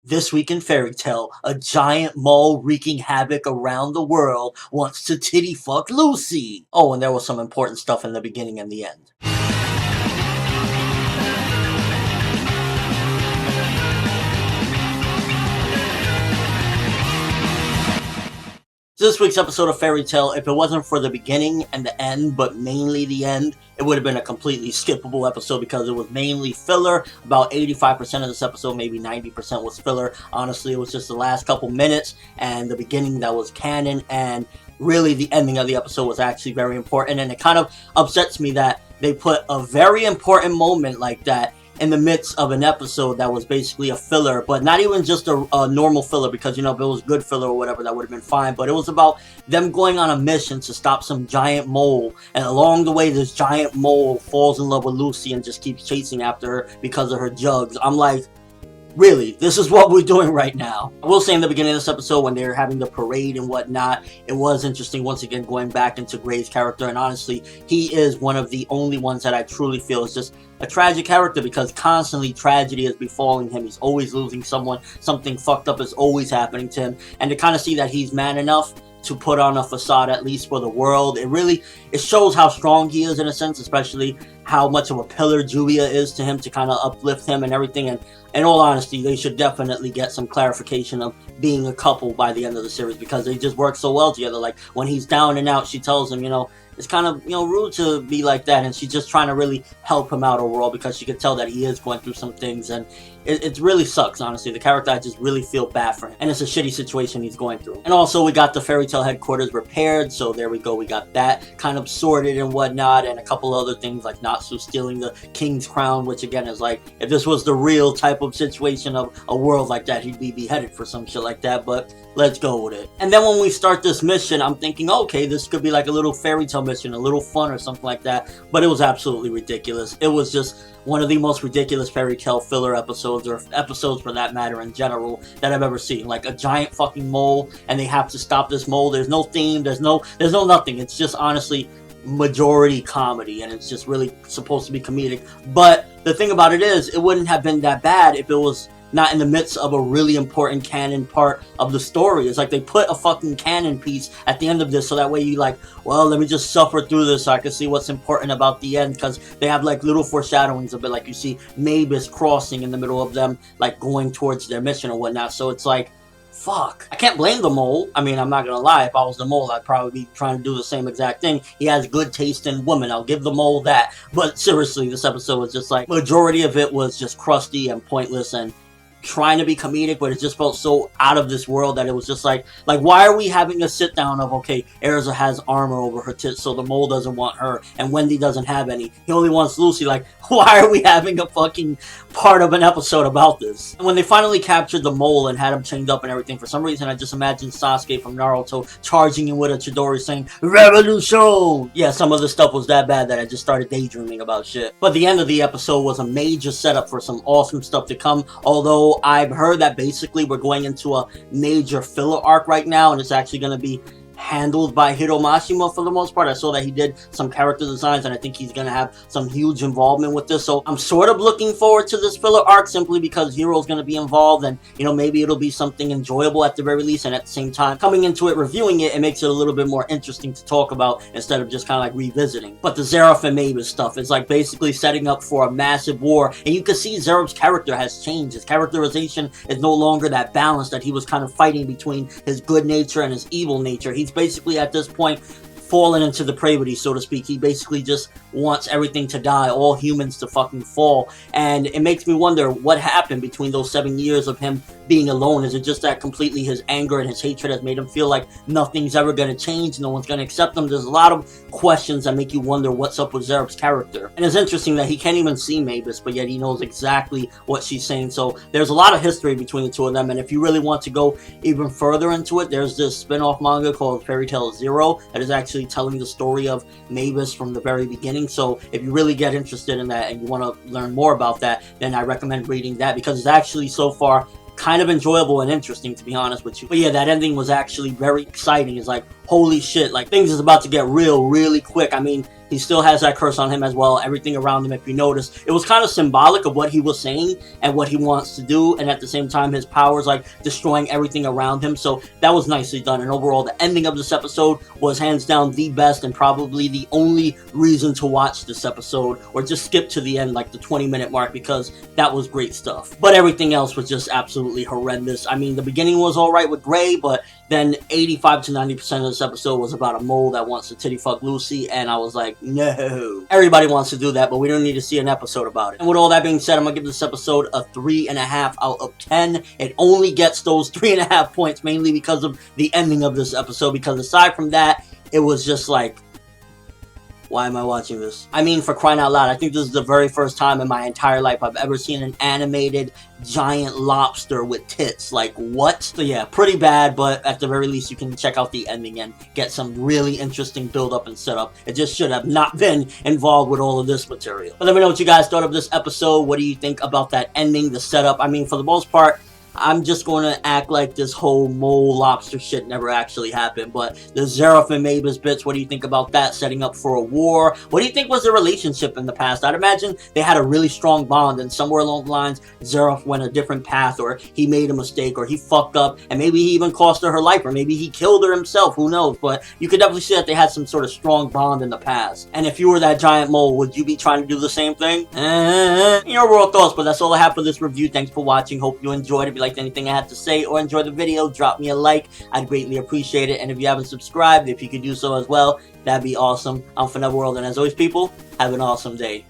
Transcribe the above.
This week in Fairy Tale, a giant mole wreaking havoc around the world wants to titty fuck Lucy. Oh, and there was some important stuff in the beginning and the end. This week's episode of Fairy Tale, if it wasn't for the beginning and the end, but mainly the end, it would have been a completely skippable episode because it was mainly filler. About 85% of this episode, maybe 90% was filler. Honestly, it was just the last couple minutes and the beginning that was canon, and really the ending of the episode was actually very important. And it kind of upsets me that they put a very important moment like that in the midst of an episode that was basically a filler, but not even just a normal filler, because, you know, if it was good filler or whatever, that would have been fine, but it was about them going on a mission to stop some giant mole, and along the way, this giant mole falls in love with Lucy and just keeps chasing after her because of her jugs. I'm like, really, this is what we're doing right now. I will say in the beginning of this episode, when they were having the parade and whatnot, it was interesting once again going back into Gray's character, and honestly, he is one of the only ones that I truly feel is just a tragic character, because constantly tragedy is befalling him. He's always losing someone, something fucked up is always happening to him, and to kind of see that he's man enough to put on a facade, at least for the world, it shows how strong he is in a sense, especially how much of a pillar Julia is to him, to kind of uplift him and everything. And in all honesty, they should definitely get some clarification of being a couple by the end of the series, because they just work so well together. Like, when he's down and out, she tells him, you know, it's kind of, you know, rude to be like that, and she's just trying to really help him out overall, because she could tell that he is going through some things, and it really sucks, honestly. The character, I just really feel bad for him, and it's a shitty situation he's going through. And also, we got the Fairy Tale headquarters repaired, so there we go, we got that kind of sorted and whatnot, and a couple other things like Natsu stealing the king's crown, which again is like, if this was the real type of situation of a world like that, he'd be beheaded for some shit like that, but let's go with it. And then when we start this mission, I'm thinking, okay, this could be like a little Fairy Tale mission, a little fun or something like that, but it was absolutely ridiculous. It was just one of the most ridiculous Fairy Tale filler episodes, or episodes for that matter in general, that I've ever seen. Like, a giant fucking mole, and they have to stop this mole. There's no theme, there's no nothing. It's just honestly majority comedy, and it's just really supposed to be comedic. But the thing about it is, it wouldn't have been that bad if it was not in the midst of a really important canon part of the story. It's like they put a fucking canon piece at the end of this, so that way you like, well, let me just suffer through this so I can see what's important about the end, because they have like little foreshadowings of it, like you see Mavis crossing in the middle of them, like going towards their mission or whatnot. So it's like, fuck. I can't blame the mole. I mean, I'm not gonna lie, if I was the mole, I'd probably be trying to do the same exact thing. He has good taste in women, I'll give the mole that. But seriously, this episode was just like, majority of it was just crusty and pointless and trying to be comedic, but it just felt so out of this world that it was just like why are we having a sit down of, okay, Erza has armor over her tits, so the mole doesn't want her, and Wendy doesn't have any, he only wants Lucy. Like, why are we having a fucking part of an episode about this? And when they finally captured the mole and had him chained up and everything, for some reason I just imagined Sasuke from Naruto charging in with a Chidori saying, "Revolution!" Yeah, some of the stuff was that bad that I just started daydreaming about shit. But the end of the episode was a major setup for some awesome stuff to come, although I've heard that basically we're going into a major filler arc right now, and it's actually going to be handled by Hiro Mashima for the most part. I saw that he did some character designs, and I think he's going to have some huge involvement with this, so I'm sort of looking forward to this filler arc, simply because Hiro's going to be involved, and, you know, maybe it'll be something enjoyable at the very least, and at the same time, coming into it, reviewing it, it makes it a little bit more interesting to talk about instead of just kind of like revisiting. But the Zeref and Mavis stuff is like basically setting up for a massive war, and you can see Zeref's character has changed. His characterization is no longer that balance that he was kind of fighting between his good nature and his evil nature. He's basically at this point fallen into depravity, so to speak. He basically just wants everything to die, all humans to fucking fall, and it makes me wonder what happened between those 7 years of him being alone. Is it just that completely his anger and his hatred has made him feel like nothing's ever going to change, no one's going to accept him? There's a lot of questions that make you wonder what's up with Zeref's character, and it's interesting that he can't even see Mavis, but yet he knows exactly what she's saying. So there's a lot of history between the two of them, and if you really want to go even further into it, there's this spin-off manga called Fairy Tale Zero that is actually telling the story of Mavis from the very beginning. So if you really get interested in that and you want to learn more about that, then I recommend reading that, because it's actually so far kind of enjoyable and interesting, to be honest with you. But yeah, that ending was actually very exciting. It's like, holy shit, like things is about to get real really quick. I mean, He still has that curse on him as well. Everything around him, if you notice, it was kind of symbolic of what he was saying and what he wants to do, and at the same time his powers like destroying everything around him. So that was nicely done, and overall the ending of this episode was hands down the best and probably the only reason to watch this episode, or just skip to the end, like the 20-minute mark, because that was great stuff. But everything else was just absolutely horrendous. I mean, the beginning was alright with Gray, but then 85 to 90% of this episode was about a mole that wants to titty fuck Lucy, and I was like, no. Everybody wants to do that, but we don't need to see an episode about it. And with all that being said, I'm gonna give this episode a 3.5 out of 10. It only gets those 3.5 points mainly because of the ending of this episode, because aside from that, it was just like, why am I watching this? I mean, for crying out loud, I think this is the very first time in my entire life I've ever seen an animated giant lobster with tits. Like, what? So yeah, pretty bad, but at the very least you can check out the ending and get some really interesting build-up and setup. It just should have not been involved with all of this material. But let me know what you guys thought of this episode. What do you think about that ending, the setup? I mean, for the most part, I'm just going to act like this whole mole lobster shit never actually happened. But the Zeref and Mavis bits, what do you think about that? Setting up for a war? What do you think was the relationship in the past? I'd imagine they had a really strong bond, and somewhere along the lines, Zeref went a different path, or he made a mistake, or he fucked up, and maybe he even cost her life, or maybe he killed her himself, who knows? But you could definitely see that they had some sort of strong bond in the past. And if you were that giant mole, would you be trying to do the same thing? Your raw thoughts, but that's all I have for this review. Thanks for watching. Hope you enjoyed. If you liked anything I had to say or enjoyed the video, drop me a like. I'd greatly appreciate it. And if you haven't subscribed, if you could do so as well, that'd be awesome. I'm ForneverWorld, and as always, people, have an awesome day.